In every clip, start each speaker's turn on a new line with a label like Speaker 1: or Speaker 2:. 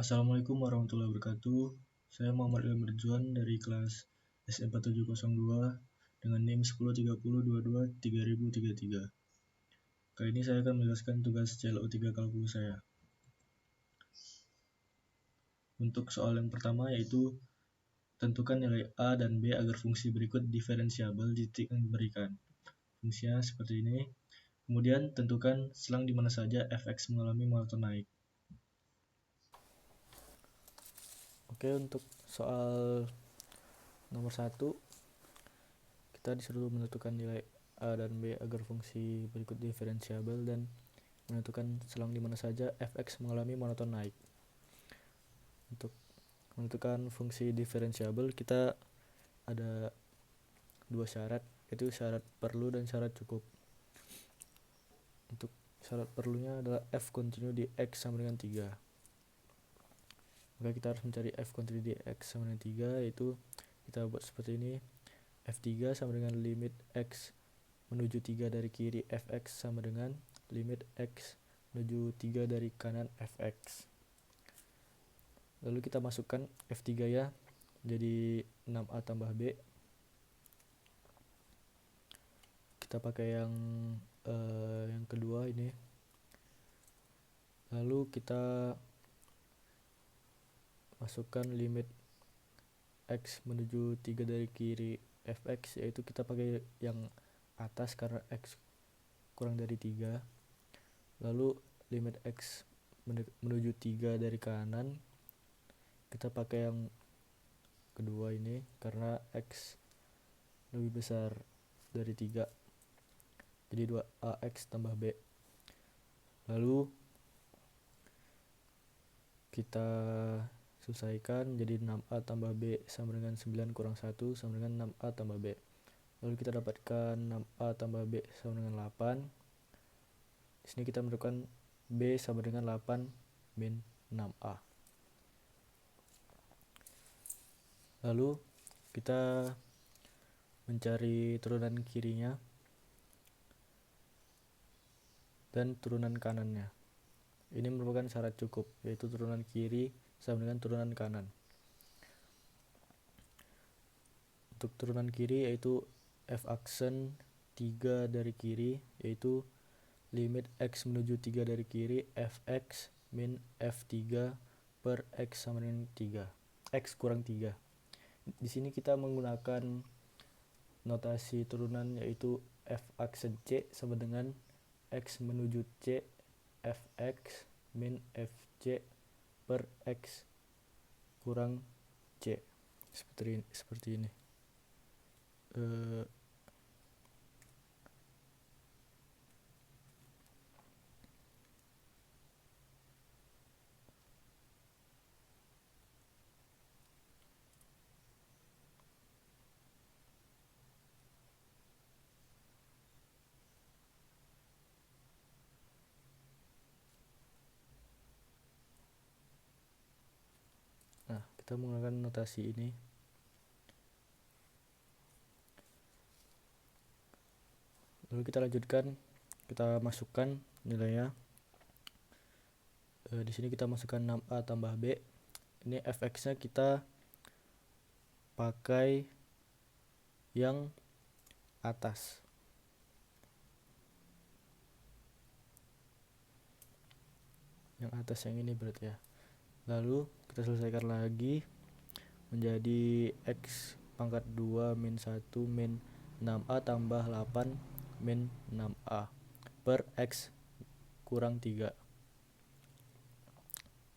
Speaker 1: Assalamualaikum warahmatullahi wabarakatuh. Saya Muhammad Ilham Ridwan dari kelas S4702 dengan NIM 1030223033. Kali ini saya akan menjelaskan tugas CLO3 kalkulus saya. Untuk soal yang pertama yaitu tentukan nilai A dan B agar fungsi berikut diferensiabel di titik yang diberikan. Fungsinya seperti ini. Kemudian tentukan selang di mana saja fx mengalami monoton naik.
Speaker 2: Oke, untuk soal nomor 1 kita disuruh menentukan nilai A dan B agar fungsi berikut diferensiabel dan menentukan selang di mana saja fx mengalami monoton naik. Untuk menentukan fungsi diferensiabel kita ada dua syarat, yaitu syarat perlu dan syarat cukup. Untuk syarat perlunya adalah f kontinu di x sama dengan 3. Maka kita harus mencari f kontinu di x sama dengan 3, yaitu kita buat seperti ini. F3 sama dengan limit x menuju 3 dari kiri fx sama dengan limit x menuju 3 dari kanan fx. Lalu kita masukkan F3 ya, jadi 6A tambah B. Kita pakai yang kedua ini. Lalu kita masukkan limit x menuju 3 dari kiri fx, yaitu kita pakai yang atas karena x kurang dari 3. Lalu limit x menuju 3 dari kanan kita pakai yang kedua ini karena x lebih besar dari 3, jadi 2ax tambah b. Lalu kita selesaikan, jadi 6a tambah b sama dengan 9 kurang 1 sama dengan 6a tambah b. Lalu kita dapatkan 6a tambah b sama dengan 8. Di sini kita menentukan b sama dengan 8 min 6a. Lalu kita mencari turunan kirinya dan turunan kanannya. Ini merupakan syarat cukup, yaitu turunan kiri sama dengan turunan kanan. Untuk turunan kiri yaitu f aksen 3 dari kiri, yaitu limit x menuju 3 dari kiri fx min f3 per x sama dengan 3, x kurang 3. Di sini kita menggunakan notasi turunan yaitu f aksen c sama dengan x menuju c fx min fc per x kurang c, seperti ini. Nah, kita menggunakan notasi ini. Lalu kita lanjutkan, kita masukkan nilainya. Di sini kita masukkan 6a tambah b. Ini fx-nya kita pakai yang atas. Yang atas yang ini berarti ya. Lalu kita selesaikan lagi menjadi x pangkat 2 min 1 min 6a tambah 8 min 6a per x kurang 3.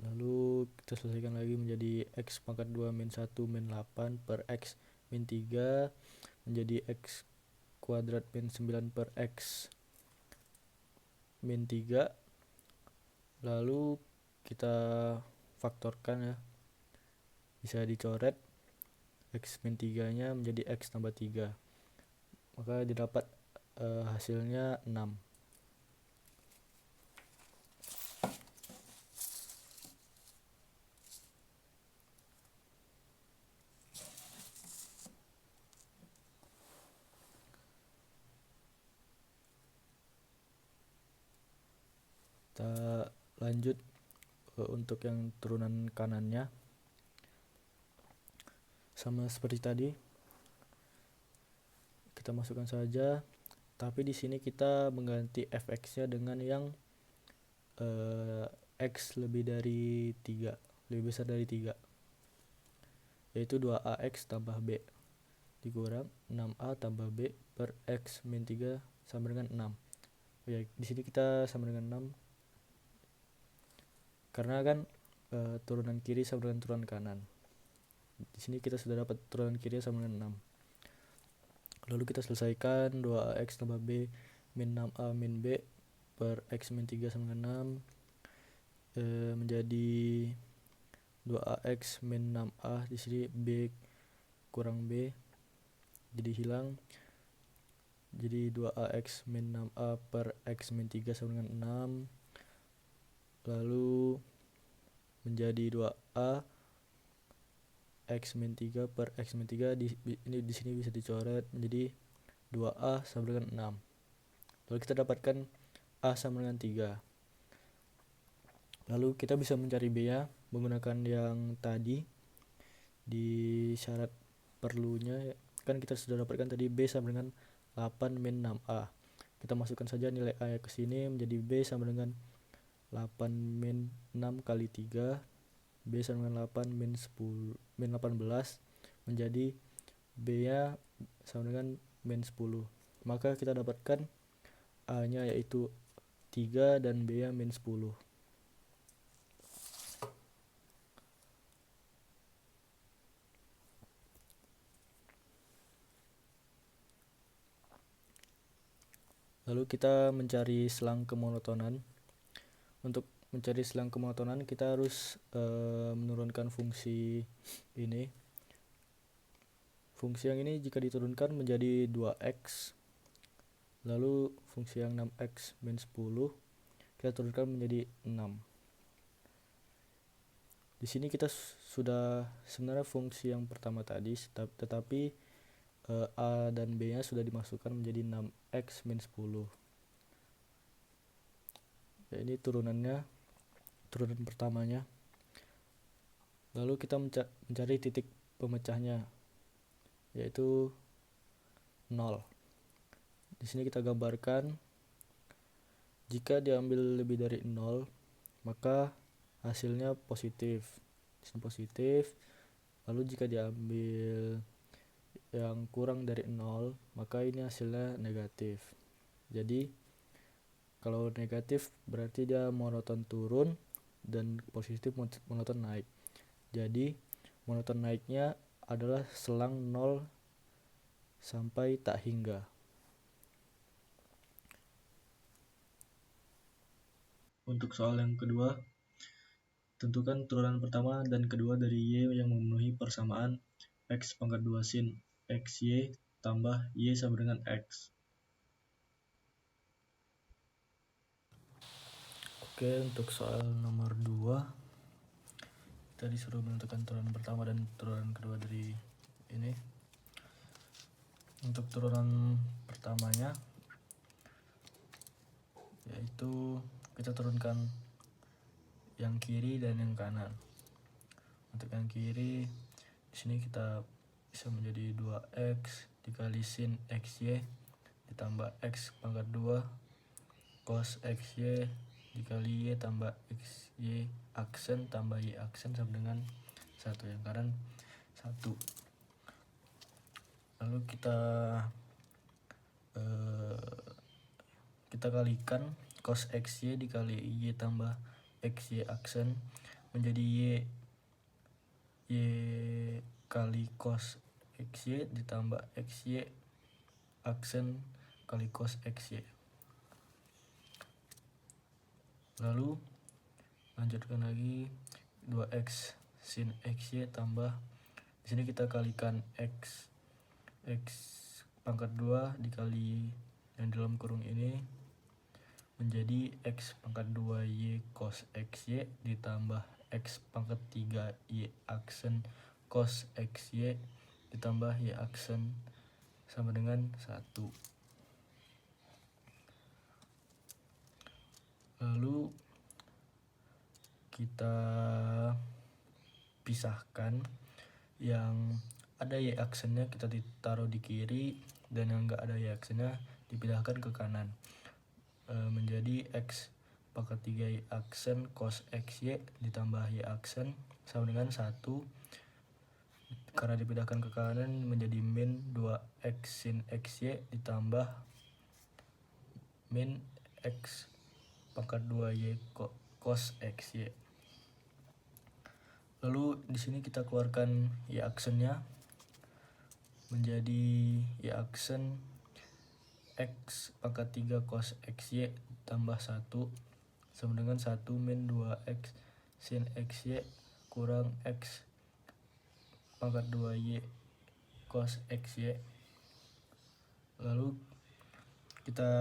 Speaker 2: Lalu kita selesaikan lagi menjadi x pangkat 2 min 1 min 8 per x min 3 menjadi x kuadrat min 9 per x min 3. Lalu kita faktorkan ya, bisa dicoret x min 3 nya menjadi x tambah 3, maka didapat hasilnya 6. Kita lanjut untuk yang turunan kanannya sama seperti tadi, kita masukkan saja, tapi di sini kita mengganti fx-nya dengan yang x lebih dari 3, lebih besar dari 3, yaitu 2ax tambah b dikurang 6a tambah b per x min 3 sama dengan 6. Ya, di sini kita sama dengan 6 karena kan turunan kiri sama dengan turunan kanan. Di sini kita sudah dapat turunan kiri sama dengan 6. Lalu kita selesaikan 2ax tambah b min 6a min b per x min 3 sama dengan 6 menjadi 2ax min 6a, di sini b kurang b jadi hilang, jadi 2ax min 6a per x min 3 sama dengan 6, lalu menjadi 2a x min 3 per x min 3 ini di sini bisa dicoret menjadi 2a sama dengan 6. Lalu kita dapatkan a sama dengan 3. Lalu kita bisa mencari b nya menggunakan yang tadi di syarat perlunya, kan kita sudah dapatkan tadi b sama dengan 8 min 6a. Kita masukkan saja nilai a ke sini menjadi b sama dengan 8 min 6 kali 3, b sama dengan 8 min 10 min 18, menjadi b nya sama dengan min 10. Maka kita dapatkan a nya yaitu 3 dan b nya min 10. Lalu kita mencari selang kemonotonan. Untuk mencari selang kemonotonan kita harus menurunkan fungsi ini. Fungsi yang ini jika diturunkan menjadi 2x, lalu fungsi yang 6x min 10 kita turunkan menjadi 6. Di sini kita sudah sebenarnya fungsi yang pertama tadi, tetapi a dan b nya sudah dimasukkan menjadi 6x min 10. Ya, ini turunannya, turunan pertamanya. Lalu kita mencari titik pemecahnya, yaitu 0. Di sini kita gambarkan jika diambil lebih dari 0 maka hasilnya positif. Di sini positif. Lalu jika diambil yang kurang dari 0 maka ini hasilnya negatif. Jadi kalau negatif berarti dia monoton turun dan positif monoton naik. Jadi monoton naiknya adalah selang 0 sampai tak hingga.
Speaker 1: Untuk soal yang kedua, tentukan turunan pertama dan kedua dari y yang memenuhi persamaan x pangkat 2 sin xy tambah y sama dengan x.
Speaker 2: Oke, untuk soal nomor 2 kita disuruh menentukan turunan pertama dan turunan kedua dari ini. Untuk turunan pertamanya yaitu kita turunkan yang kiri dan yang kanan. Untuk yang kiri di sini kita bisa menjadi 2x dikali sin xy ditambah x pangkat 2 cos xy dikali y tambah xy aksen tambah y aksen sama dengan 1, yang kanan 1. Lalu kita kalikan cos xy dikali y tambah xy aksen menjadi y kali cos xy ditambah xy aksen kali cos xy. Lalu lanjutkan lagi 2x sin xy tambah, di sini kita kalikan x pangkat 2 dikali yang dalam kurung ini menjadi x pangkat 2y cos xy ditambah x pangkat 3 y aksen cos xy ditambah y aksen sama dengan 1. Lalu kita pisahkan. Yang ada y aksennya kita ditaruh di kiri, dan yang enggak ada y aksennya dipindahkan ke kanan. Menjadi x pangkat 3 y aksen cos xy ditambah y aksen sama dengan 1. Karena dipindahkan ke kanan menjadi min 2x sin xy ditambah min x pangkat 2y cos xy. Lalu di sini kita keluarkan y aksennya menjadi y aksen x pangkat 3 cos xy tambah 1 sama dengan 1 min 2x sin xy kurang x pangkat 2y cos xy. Lalu kita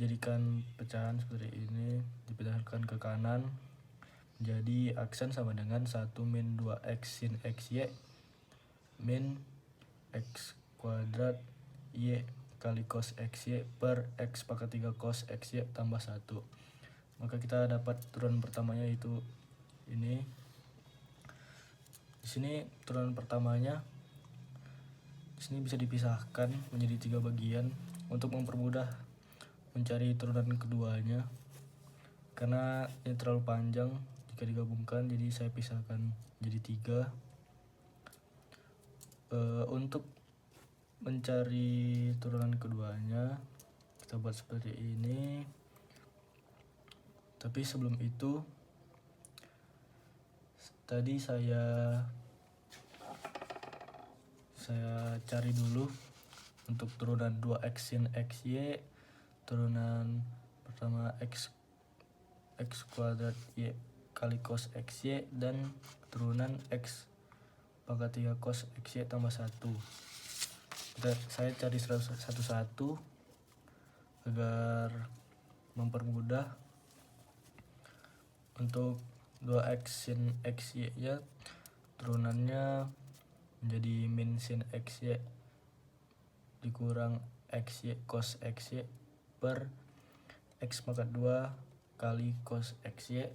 Speaker 2: jadikan pecahan seperti ini, dipindahkan ke kanan menjadi aksen sama dengan 1 min 2x sin xy min x kuadrat y kali cos xy per x pangkat 3 cos xy tambah 1. Maka kita dapat turunan pertamanya yaitu ini. Di sini turunan pertamanya di sini bisa dipisahkan menjadi 3 bagian untuk mempermudah mencari turunan keduanya. Karena ini terlalu panjang jika digabungkan, jadi saya pisahkan jadi 3. Untuk mencari turunan keduanya kita buat seperti ini. Tapi sebelum itu tadi saya cari dulu untuk turunan 2x sin xy, turunan pertama x kuadrat y kali cos xy, dan turunan x pangkat 3 cos xy tambah 1. Saya cari satu-satu agar mempermudah. Untuk 2x sin xy ya turunannya menjadi min sin xy dikurang xy cos xy per x pangkat 2 kali cos xy.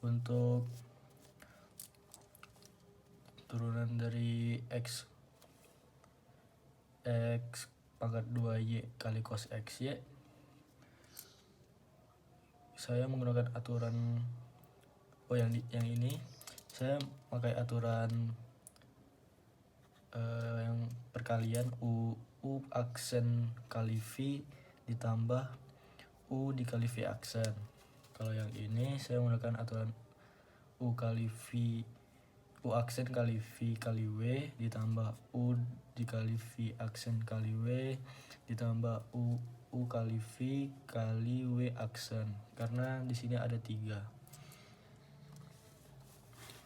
Speaker 2: Untuk turunan dari x pangkat 2y kali cos xy, saya menggunakan aturan yang ini saya pakai aturan yang perkalian u aksen kali v ditambah u dikali v aksen. Kalau yang ini saya menggunakan aturan u aksen kali v kali w ditambah u dikali v aksen kali w ditambah u kali v kali w aksen. Karena di sini ada 3.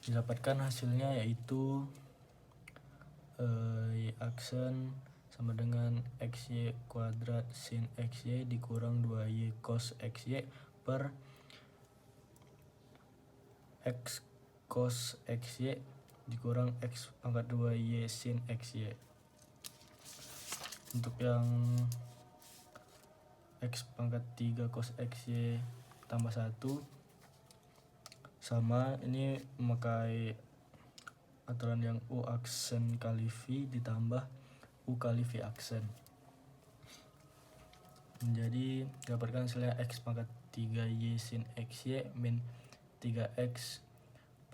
Speaker 2: Didapatkan hasilnya yaitu y aksen sama dengan xy kuadrat sin xy dikurang 2y cos xy per x cos xy dikurang x pangkat 2y sin xy. Untuk yang x pangkat 3 cos xy tambah 1 sama, ini memakai aturan yang u aksen kali v ditambah u kali v aksen. Jadi dapatkan hasilnya x pangkat 3y sin xy min 3x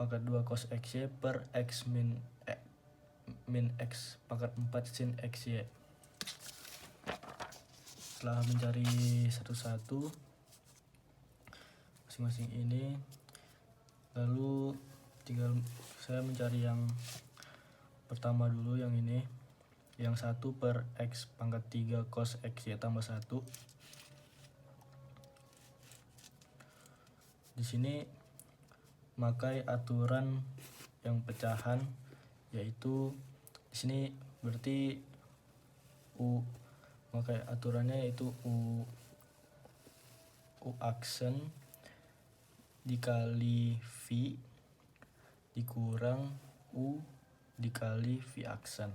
Speaker 2: pangkat 2 cos xy per x min x pangkat 4 sin xy. Setelah mencari satu-satu masing-masing ini, lalu tinggal saya mencari yang pertama dulu, yang ini, yang 1 per x pangkat 3 cos xy tambah 1. Di sini pakai aturan yang pecahan, yaitu di sini berarti u, pakai aturannya yaitu u aksen dikali v dikurang u dikali v aksen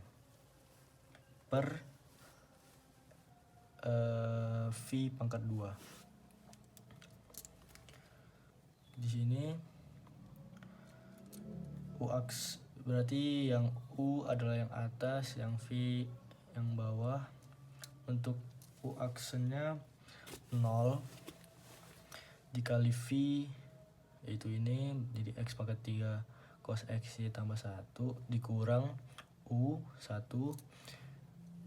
Speaker 2: per v pangkat 2. Di sini U aks berarti yang U adalah yang atas, yang V yang bawah. Untuk U aksennya 0 dikali V yaitu ini, jadi X pangkat 3 cos X Y tambah 1 dikurang U 1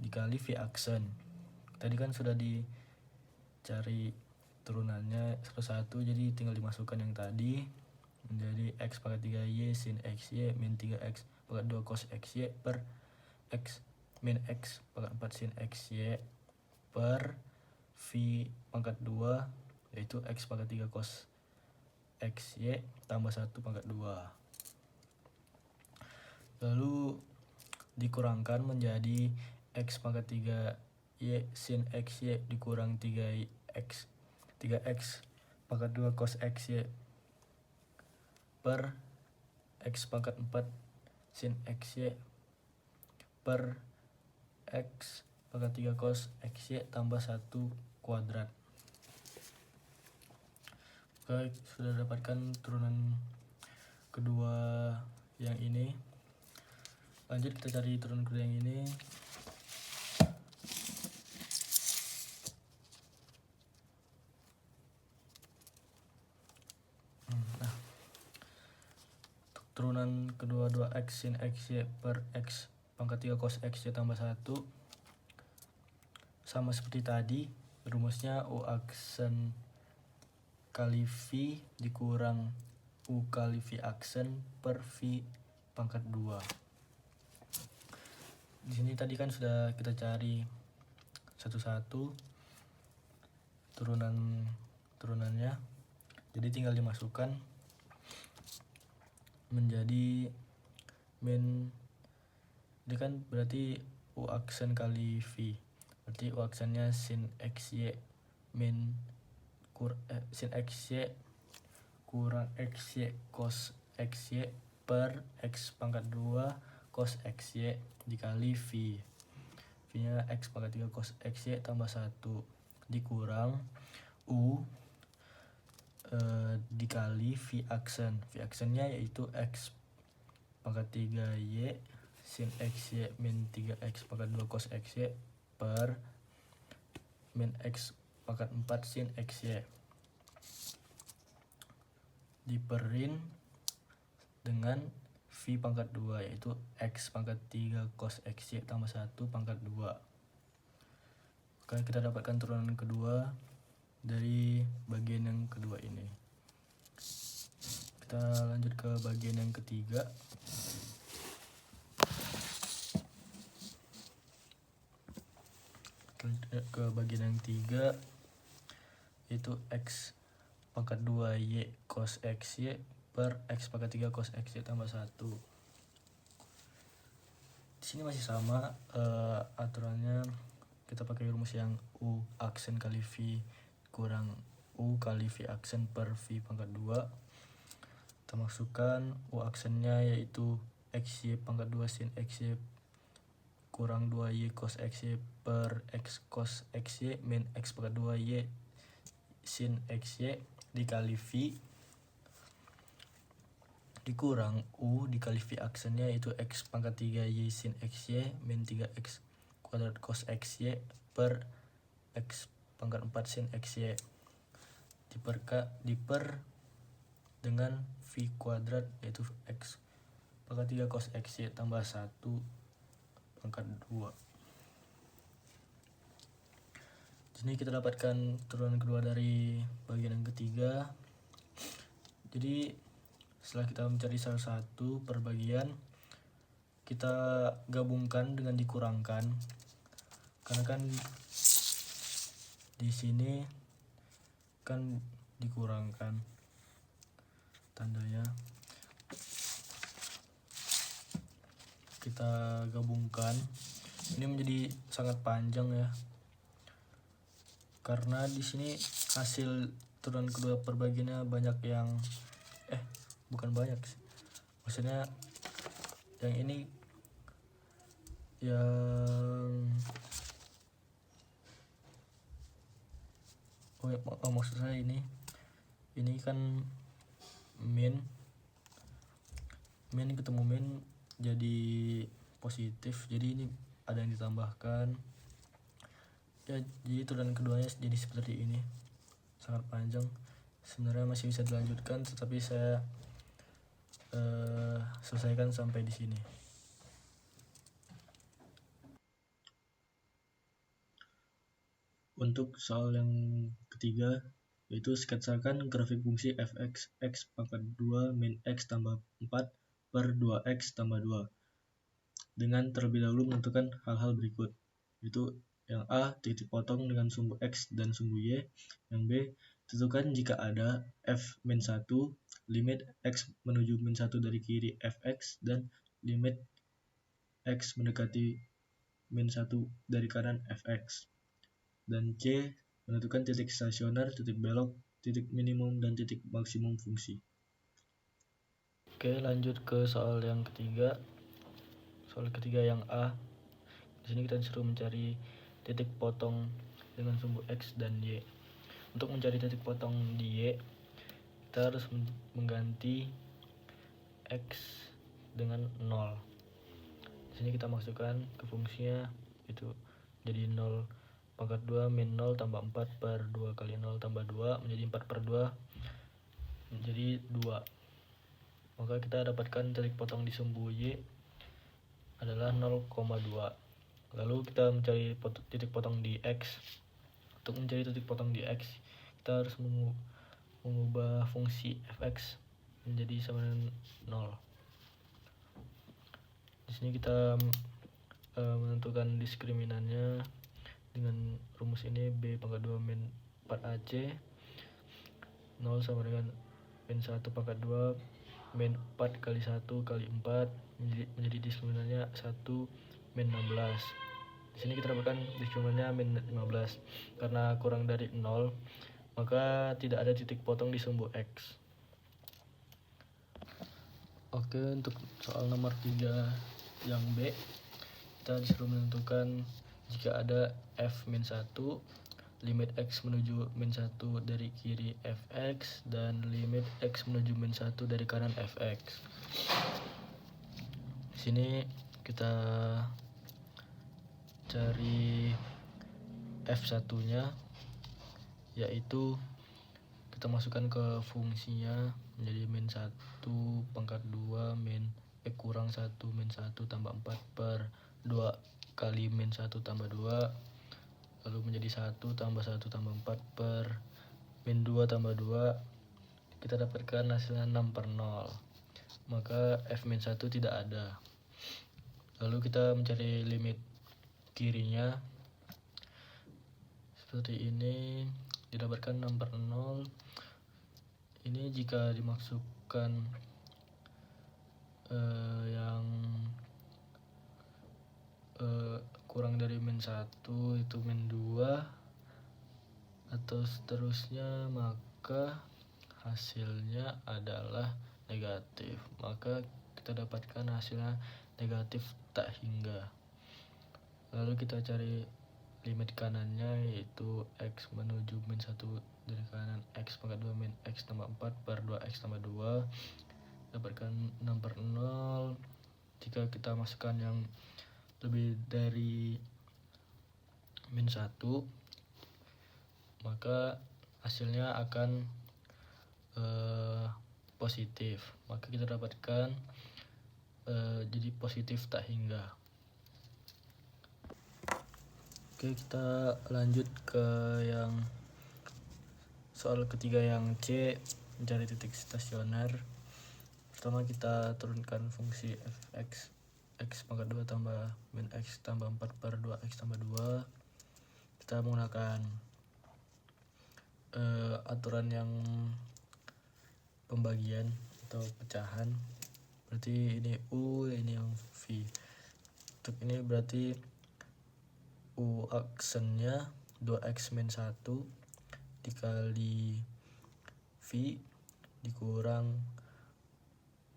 Speaker 2: dikali V aksen. Tadi kan sudah dicari turunannya satu-satu, jadi tinggal dimasukkan yang tadi menjadi X pangkat 3 Y sin X Y min 3X pangkat 2 cos X Y per X min X pangkat 4 sin X Y per V pangkat 2 yaitu X pangkat 3 cos X Y tambah 1 pangkat 2. Lalu dikurangkan menjadi X pangkat 3 Y sin X Y dikurang 3X pangkat 2 cos X Y per X pangkat 4 sin X Y per X pangkat 3 cos X Y tambah 1 kuadrat. Oke, sudah dapatkan turunan kedua yang ini. Lanjut kita cari turunan kedua yang ini. Nah, turunan kedua 2X sin X Y per X pangkat 3 cos X Y tambah 1 sama seperti tadi, rumusnya U aksen kali V dikurang U kali V aksen per V pangkat 2. Di sini tadi kan sudah kita cari satu-satu turunannya, jadi tinggal dimasukkan menjadi min, ini kan berarti U aksen kali V, berarti U aksennya sin XY min sin XY kurang XY cos XY per X pangkat 2 cos XY dikali V. V nya X pangkat 3 cos XY tambah 1 dikurang U dikali V aksen. V aksennya yaitu X pangkat 3 Y sin XY min 3X pangkat 2 cos XY per min X pangkat 4 sin XY diperin dengan V pangkat 2 yaitu X pangkat 3 cos XY tambah 1 pangkat 2. Oke, kita dapatkan turunan kedua dari bagian yang kedua ini. Kita lanjut ke bagian yang ketiga. Ke bagian yang ketiga yaitu X pangkat 2 Y cos XY per X pangkat 3 cos XY tambah 1. Di sini masih sama aturannya, kita pakai rumus yang U aksen kali V kurang U kali V aksen per V pangkat 2. Kita masukkan U aksennya yaitu XY pangkat 2 sin XY kurang 2Y cos XY per X cos XY min X pangkat 2Y sin XY dikali V dikurang U dikali V aksennya yaitu X pangkat 3 Y sin XY min 3X kuadrat cos XY per X pangkat 4 sin XY diper dengan V kuadrat yaitu X pangkat 3 cos XY tambah 1 pangkat 2. Di sini kita dapatkan turunan kedua dari bagian yang ketiga. Jadi setelah kita mencari salah satu per bagian, kita gabungkan dengan dikurangkan, karena kan di sini kan dikurangkan tandanya. Kita gabungkan, ini menjadi sangat panjang ya, karena di sini hasil turunan kedua perbagiannya banyak yang bukan banyak sih, maksudnya yang ini yang maksud saya ini kan min ketemu min jadi positif, jadi ini ada yang ditambahkan ya, jadi turunan keduanya jadi seperti ini, sangat panjang. Sebenarnya masih bisa dilanjutkan, tetapi saya selesaikan sampai di sini.
Speaker 1: Untuk soal yang ketiga, yaitu sketsakan grafik fungsi f(x) x pangkat 2 min x tambah 4 per 2x tambah 2 dengan terlebih dahulu menentukan hal-hal berikut, yaitu yang A, titik potong dengan sumbu x dan sumbu y. Yang B, tentukan jika ada f-1 limit x menuju min 1 dari kiri fx dan limit x mendekati min 1 dari kanan fx. Dan C, menentukan titik stasioner, titik belok, titik minimum, dan titik maksimum fungsi.
Speaker 2: Oke, lanjut ke soal yang ketiga. Soal ketiga yang A. Di sini kita disuruh mencari titik potong dengan sumbu x dan y. Untuk mencari titik potong di y, kita harus mengganti x dengan 0. Di sini kita masukkan ke fungsinya, itu jadi 0 pangkat 2 min 0 tambah 4 per 2 kali 0 tambah 2 menjadi 4 per 2 menjadi 2. Maka kita dapatkan titik potong di sumbu y adalah 0,2. Lalu kita mencari titik potong di x. Untuk mencari titik potong di x, kita harus mengubah fungsi fx menjadi sama dengan 0. Di sini kita menentukan diskriminannya dengan rumus ini, b pangkat 2 min 4ac 0 sama dengan min 1 pangkat 2 min 4 kali 1 kali 4 menjadi diskriminannya 1 min 16. Di sini kita dapatkan diskriminannya min 15. Karena kurang dari 0, maka tidak ada titik potong di sumbu x. Oke, untuk soal nomor 3 yang B, kita disuruh menentukan jika ada f-1 limit x menuju min 1 dari kiri fx dan limit x menuju min 1 dari kanan fx. Di sini kita cari f1-nya, yaitu kita masukkan ke fungsinya menjadi min 1 pangkat 2 min kurang 1 min 1 tambah 4 per 2 kali min 1 tambah 2, lalu menjadi 1 tambah 1 tambah 4 per min 2 tambah 2. Kita dapatkan hasilnya 6 per 0. Maka f-1 tidak ada. Lalu kita mencari limit kirinya seperti ini, didapatkan 6 per 0. Ini jika dimasukkan yang kurang dari min 1 itu min 2 atau seterusnya, maka hasilnya adalah negatif. Maka kita dapatkan hasilnya negatif tak hingga. Lalu kita cari limit kanannya, yaitu x menuju min 1 dari kanan x pangkat 2 min x tambah 4 per 2x tambah 2, dapatkan 6 per 0. Jika kita masukkan yang lebih dari min 1, maka hasilnya akan positif. Maka kita dapatkan jadi positif tak hingga. Oke, kita lanjut ke yang soal ketiga yang C, mencari titik stasioner. Pertama kita turunkan fungsi fx x pangkat 2 tambah min x tambah 4 per 2x tambah 2. Kita menggunakan aturan yang pembagian atau pecahan. Berarti ini U, ini yang V. Untuk ini berarti U aksennya 2x min 1 dikali V dikurang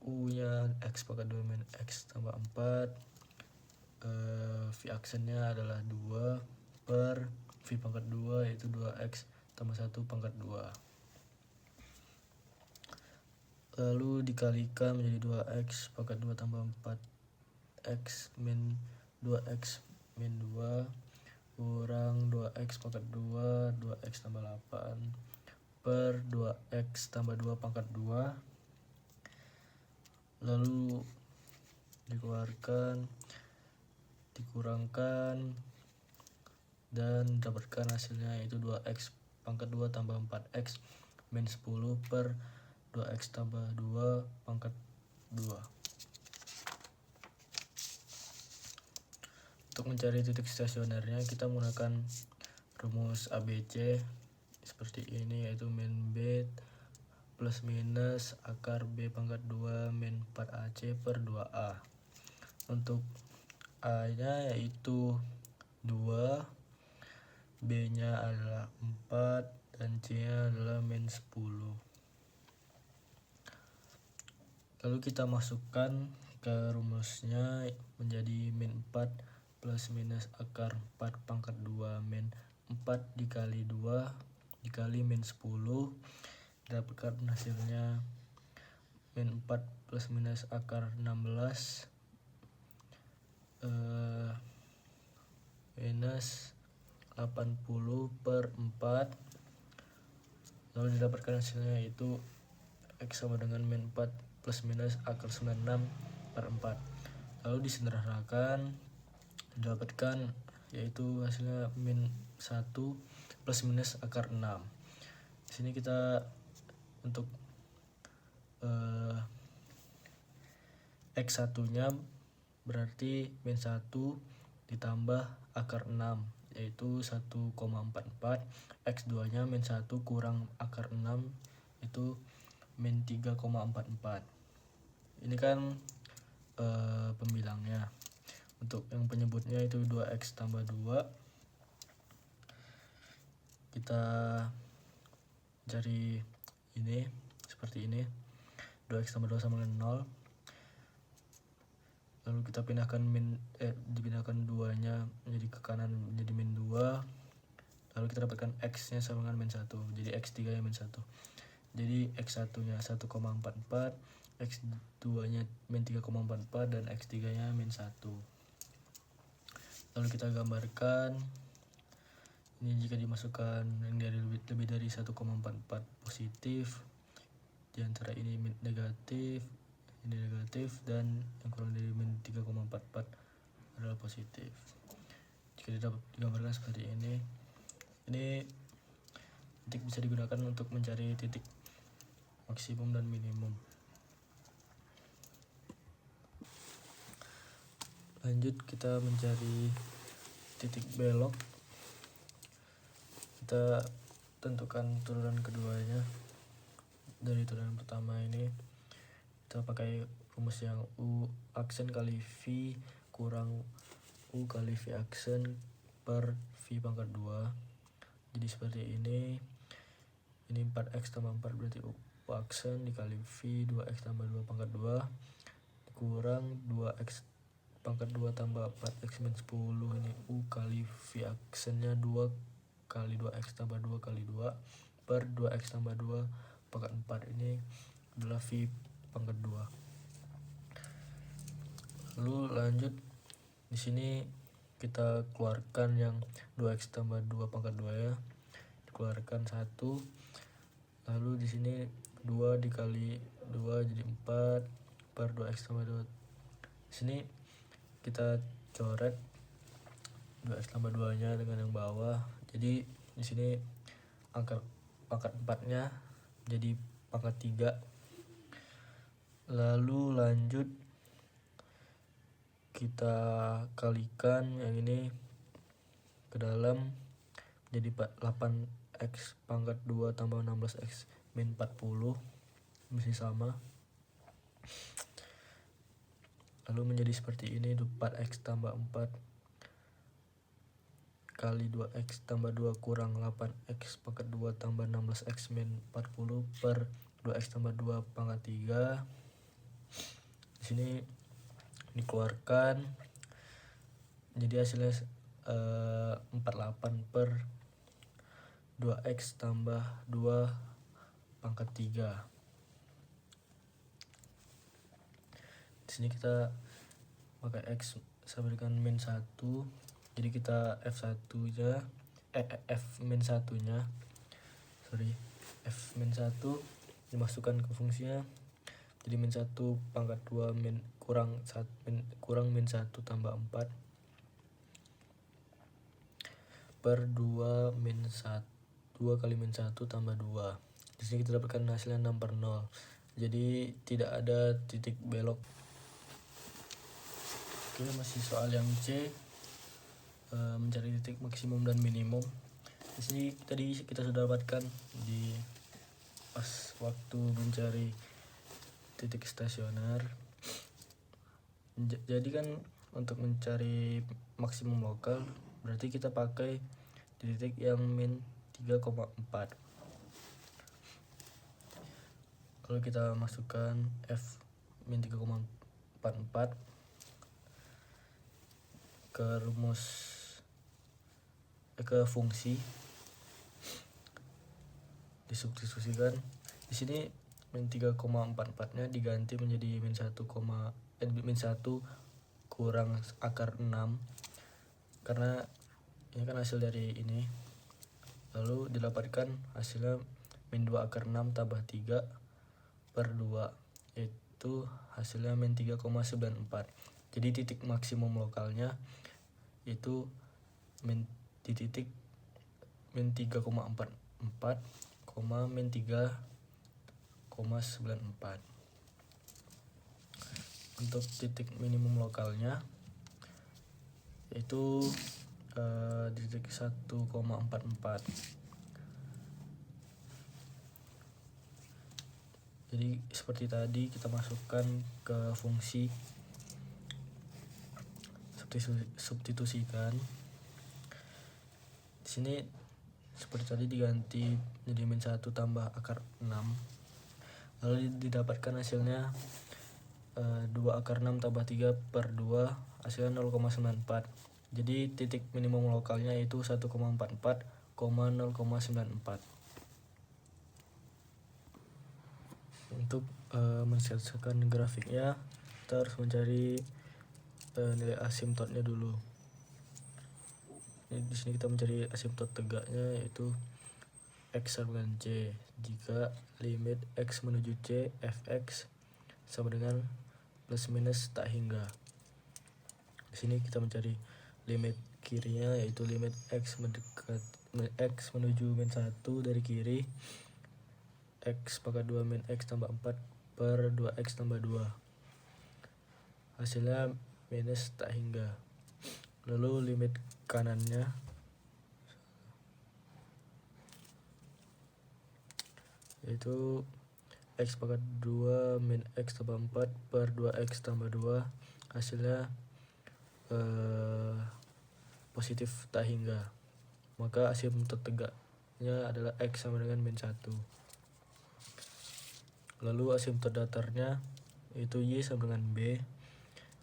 Speaker 2: U nya x pangkat 2 min x tambah 4. V aksennya adalah 2 per V pangkat 2, yaitu 2x tambah 1 pangkat 2. lalu dikalikan menjadi 2x pangkat 2 tambah 4x min 2x min 2 kurang 2x pangkat 2 2x tambah 8 per 2x tambah 2 pangkat 2, lalu dikeluarkan, dikurangkan, dan dapatkan hasilnya yaitu 2x pangkat 2 tambah 4x min 10 per 2x tambah 2 pangkat 2. Untuk mencari titik stasionernya kita menggunakan rumus ABC seperti ini, yaitu min B plus minus akar B pangkat 2 min 4AC per 2A. Untuk A nya yaitu 2, B nya adalah 4, dan C nya adalah min 10. Lalu kita masukkan ke rumusnya menjadi min 4 plus minus akar 4 pangkat 2 min 4 dikali 2 dikali min 10, dapatkan hasilnya min 4 plus minus akar 16 minus 80 per 4, lalu didapatkan hasilnya yaitu X sama dengan min 4 plus minus akar 96 per 4. Lalu disederhanakan, didapatkan yaitu hasilnya min 1 plus minus akar 6. Di sini kita untuk X1 nya berarti min 1 ditambah akar 6 yaitu 1,44. X2 nya min 1 kurang akar 6 itu min 3,44. Ini kan pembilangnya. Untuk yang penyebutnya itu 2x tambah 2. Kita cari ini seperti ini, 2x tambah 2 sama dengan 0. Lalu kita dipindahkan 2 nya menjadi ke kanan menjadi min 2. Lalu kita dapatkan x nya sama dengan min 1, jadi x3 nya min 1. Jadi x1 nya 1,44, x2 nya min 3,44, dan x3 nya min 1. Lalu kita gambarkan ini jika dimasukkan yang lebih dari 1,44 positif, di antara ini negatif, ini negatif, dan yang kurang dari min 3,44 adalah positif. Jika digambarkan seperti ini titik bisa digunakan untuk mencari titik maksimum dan minimum. Lanjut kita mencari titik belok. Kita tentukan turunan keduanya. Dari turunan pertama ini kita pakai rumus yang U aksen kali V kurang U kali V aksen per V pangkat 2. Jadi seperti ini 4x tambah 4 berarti U aksen dikali V 2x tambah 2 pangkat 2 kurang 2x pangkat 2 tambah 4x min 10, ini U kali V aksennya 2 kali 2x tambah 2 kali 2 per 2x tambah 2 pangkat 4, ini adalah V pangkat 2. Lalu lanjut di sini kita keluarkan yang 2x tambah 2 pangkat 2 ya, dikeluarkan 1. Lalu di sini 2 dikali 2 jadi 4 per 2x tambah 2. Di sini kita coret 2x tambah 2 nya dengan yang bawah. Jadi di sini angka pangkat 4 nya jadi pangkat 3. Lalu lanjut kita kalikan yang ini ke dalam jadi 8x pangkat 2 tambah 16x min 40 masih sama. Lalu menjadi seperti ini, 4x tambah 4 kali 2x tambah 2 kurang 8x pangkat 2 tambah 16x min 40 per 2x tambah 2 pangkat 3. Di sini dikeluarkan jadi hasilnya 48 per 2x tambah 2 pangkat 3. sini kita pakai X sama dengan min 1, jadi kita F1 nya F min 1 nya F min 1 dimasukkan ke fungsinya, jadi min 1 pangkat 2 kurang min 1 tambah 4 per 2 kali min 1 tambah 2. Di sini kita dapatkan hasilnya 6 per 0. Jadi tidak ada titik belok. Oke, masih soal yang C, mencari titik maksimum dan minimum. Di sini tadi kita sudah dapatkan di pas waktu mencari titik stasioner. Jadi kan untuk mencari maksimum lokal berarti kita pakai di titik yang min 3,4. Kalau kita masukkan F min 3,44 ke fungsi, disubstitusikan. Di sini min 3,44-nya diganti menjadi min 1 kurang akar 6 karena ini kan hasil dari ini. Lalu didapatkan hasilnya min 2 akar 6 tambah 3 per 2, yaitu hasilnya min 3,94. Jadi titik maksimum lokalnya itu di titik min 3,44, min 3,94. Untuk titik minimum lokalnya yaitu di titik 1,44. Jadi seperti tadi kita masukkan ke fungsi, substitusikan. Di sini seperti tadi diganti jadi min 1 tambah akar 6. Lalu didapatkan hasilnya 2 akar 6 tambah 3 per 2, hasilnya 0,94. Jadi titik minimum lokalnya itu 1,44,0,94. Untuk menselesaikan grafiknya, kita harus mencari nilai asimptotnya dulu. Di sini kita mencari asimptot tegaknya yaitu X sama dengan C jika limit X menuju C fx sama dengan plus minus tak hingga. Di sini kita mencari limit kirinya yaitu limit X menuju min 1 dari kiri, X pangkat 2 min X tambah 4 per 2X tambah 2. Hasilnya minus tak hingga. Lalu limit kanannya yaitu X pangkat 2 min X tambah 4 per 2X tambah 2, hasilnya positif tak hingga. Maka asimptot tegaknya adalah X sama dengan min 1. Lalu asimptot datarnya yaitu Y sama dengan B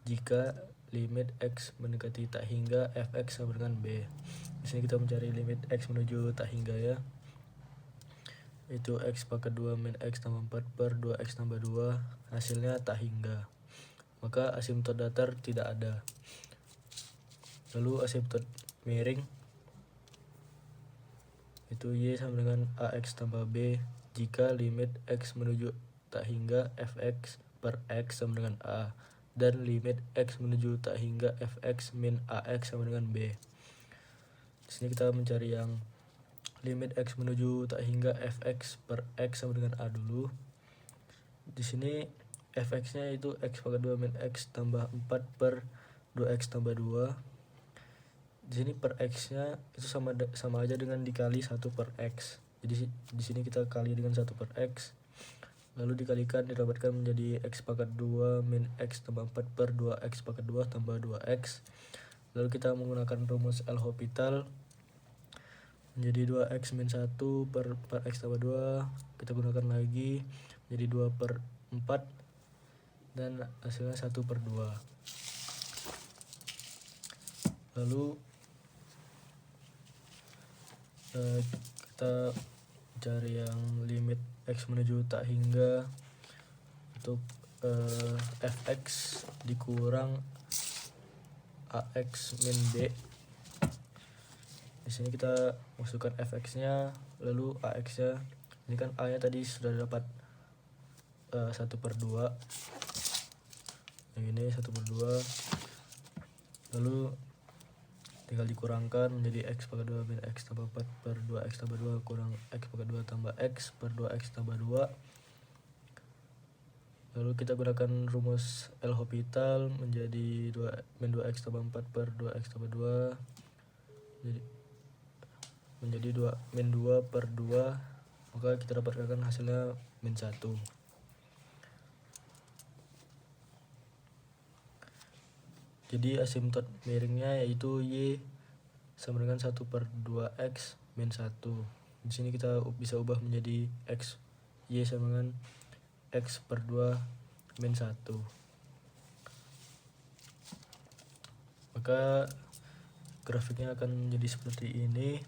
Speaker 2: jika limit X mendekati tak hingga fx sama dengan B. Di sini kita mencari limit X menuju tak hingga ya, yaitu X pangkat 2 min X tambah 4 per 2X tambah 2, hasilnya tak hingga. Maka asimptot datar tidak ada. Lalu asimptot miring itu Y sama dengan AX tambah B jika limit X menuju tak hingga fx per X sama dengan A dan limit X menuju tak hingga fx min AX sama dengan B. Di sini kita mencari yang limit X menuju tak hingga fx per X sama dengan A dulu. Di sini fx-nya itu X pangkat 2 min X tambah 4 per 2X tambah 2. Di sini per X-nya itu sama aja dengan dikali 1 per X. Jadi di sini kita kali dengan 1 per X. Lalu dikalikan didapatkan menjadi X pangkat 2 min X tambah 4 per 2X pangkat 2 tambah 2X. Lalu kita menggunakan rumus L'Hopital menjadi 2X min 1 per 4X tambah 2. Kita gunakan lagi menjadi 2 per 4 dan hasilnya 1 per 2. Lalu kita cari yang limit X menuju tak hingga. Untuk fx dikurang ax min b. Di sini kita masukkan fx-nya, lalu ax-nya. Ini kan a-nya tadi sudah dapat 1/2. Yang ini 1/2. Lalu tinggal dikurangkan menjadi x pangkat 2 min x tambah 4 per 2x tambah 2 kurang x pangkat 2 tambah x per 2x tambah 2. Lalu kita gunakan rumus L'Hopital menjadi 2 min 2x tambah 4 per 2x tambah 2 menjadi 2 min 2 per 2, maka kita dapatkan hasilnya min 1. Jadi asimtot miringnya yaitu y sama dengan 1/2x min 1. Di sini kita bisa ubah menjadi x, y sama dengan x per 2 min 1. Maka grafiknya akan menjadi seperti ini.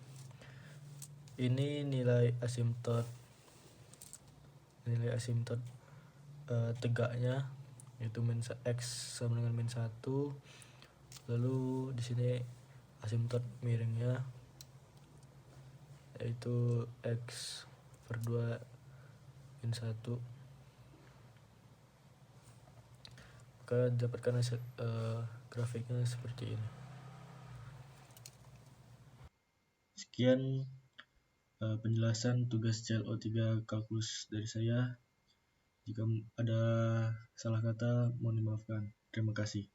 Speaker 2: Ini nilai asimtot tegaknya, yaitu x sama dengan min 1. Lalu di sini asimtot miringnya yaitu x per 2 min 1. Maka dapatkan grafiknya seperti ini.
Speaker 1: Sekian penjelasan tugas CLO3 kalkulus dari saya. Jika ada salah kata, mohon dimaafkan. Terima kasih.